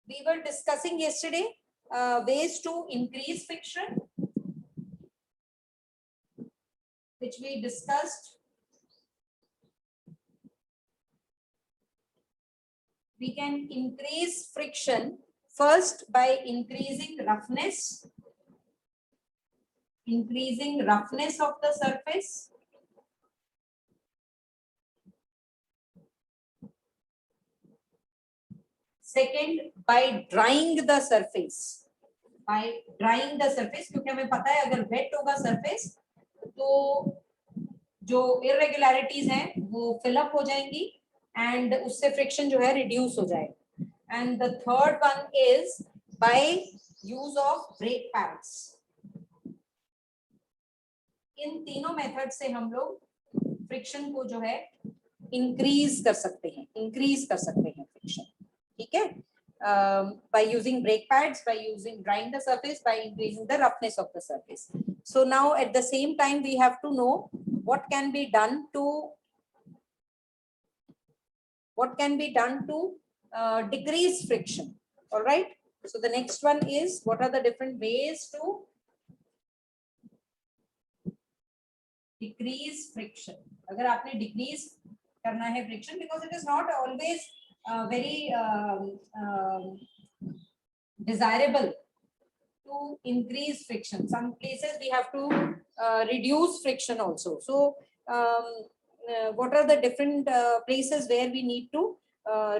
We were discussing yesterday ways to increase friction, which we discussed. We can increase friction first by increasing roughness of the surface. Second, by drying the surface. क्योंकि हमें पता है अगर wait होगा surface तो जो irregularities हैं वो फिलअप हो जाएंगी एंड उससे फ्रिक्शन जो है रिड्यूस हो जाएगा. And the third one is by use of brake pads. इन तीनों मेथड से हम लोग फ्रिक्शन को जो है इंक्रीज कर सकते हैं फ्रिक्शन. ठीक है, by using brake pads, by using drying the surface, by increasing the roughness of the surface. So now at the same time we have to know what can be done to decrease friction. All right, so the next one is what are the different ways to decrease friction. अगर आपने decrease करना है friction, because it is not always very desirable to increase friction. Some places we have to reduce friction also. So what are the different places where we need to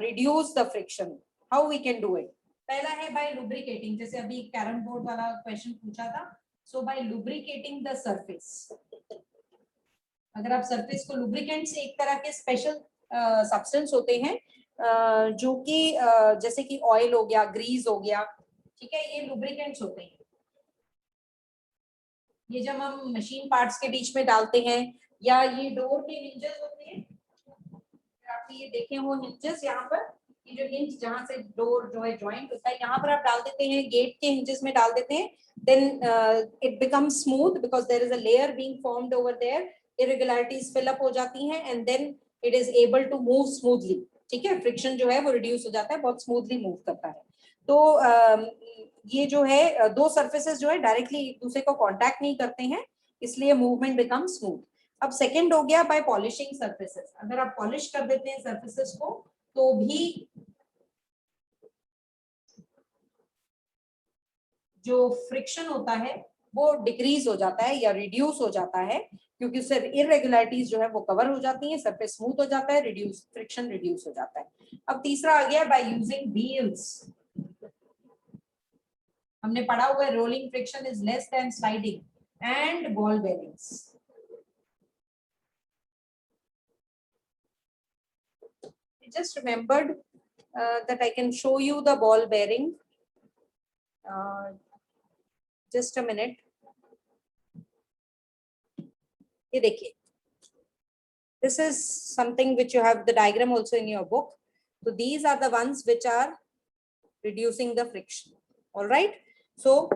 reduce the friction? How we can do it? पहला है by lubricating. जैसे अभी carrom board वाला question पूछा था. So by lubricating the surface. अगर आप surface को लुब्रिकेंट से, एक तरह के स्पेशल सब्सटेंस होते हैं जो कि जैसे कि ऑयल हो गया, ग्रीस हो गया, ठीक है, ये लुब्रिकेंट्स होते हैं. ये जब हम मशीन पार्ट्स के बीच में डालते हैं या ये डोर के हिंजेस होते हैं, आप ये देखें वो हिंजेस, यहाँ पर ये जो हिंज जहाँ से डोर जो है जॉइंट होता है, यहाँ पर आप डाल देते हैं, गेट के हिंजेस में डाल देते हैं, then it becomes smooth because there is a layer being formed over there. Irregularities fill up हो जाती हैं and then it is able to move smoothly. ठीक है, फ्रिक्शन जो है वो रिड्यूस हो जाता है, बहुत स्मूथली मूव करता है. तो ये जो है दो सरफेसेस जो है डायरेक्टली एक दूसरे को कांटेक्ट नहीं करते हैं, इसलिए मूवमेंट बिकम स्मूथ. अब सेकंड हो गया बाय पॉलिशिंग सरफेसेस. अगर आप पॉलिश कर देते हैं सरफेसेस को तो भी जो फ्रिक्शन होता है वो डिक्रीज हो जाता है या रिड्यूस हो जाता है, क्योंकि उससे इरेगुलरिटीज जो है वो कवर हो जाती हैं, सरफेस स्मूथ हो जाता है, फ्रिक्शन रिड्यूस हो जाता है. अब तीसरा आ गया बाय यूजिंग व्हील्स. हमने पढ़ा हुआ है rolling friction is less than sliding and ball bearings. Just remembered that I can show you the ball bearing. Just a minute. ये देखिए, this is something which you have the diagram also in your book. So these are the ones which are reducing the friction. All right. So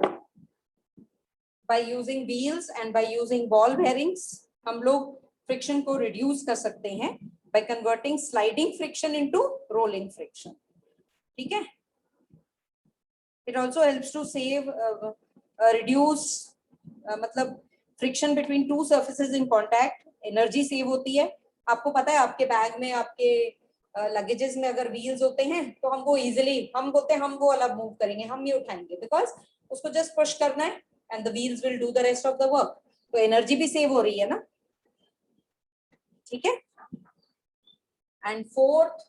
by using wheels and by using ball bearings, हम लोग friction को reduce कर सकते हैं by converting sliding friction into rolling friction. ठीक है. It also helps to save, reduce, मतलब friction between two surfaces in contact, energy save होती है. आपको पता है आपके बैग में, आपके लगेजेस में अगर व्हील्स होते हैं तो हम वो इजीली, हम बोलते हैं हम वो अलग मूव करेंगे, हम ये उठाएंगे, बिकॉज उसको जस्ट पुश करना है and the wheels will do the rest of the work. तो एनर्जी भी सेव हो रही है ना. ठीक है. And fourth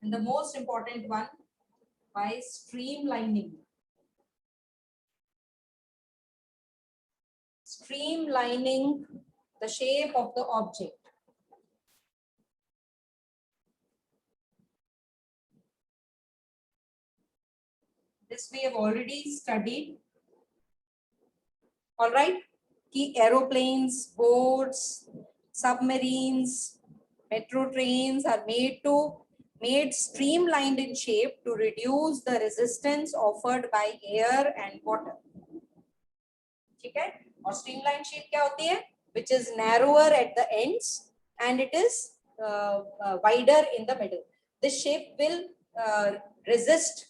and the most important one, by streamlining the shape of the object. This we have already studied. All right, कि aeroplanes, boats, submarines, metro trains are made streamlined in shape to reduce the resistance offered by air and water. ठीक है. और streamlined shape क्या होती है? Which is narrower at the ends and it is wider in the middle. This shape will resist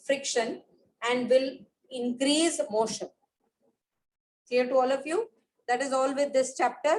friction and will increase motion. Clear to all of you? That is all with this chapter.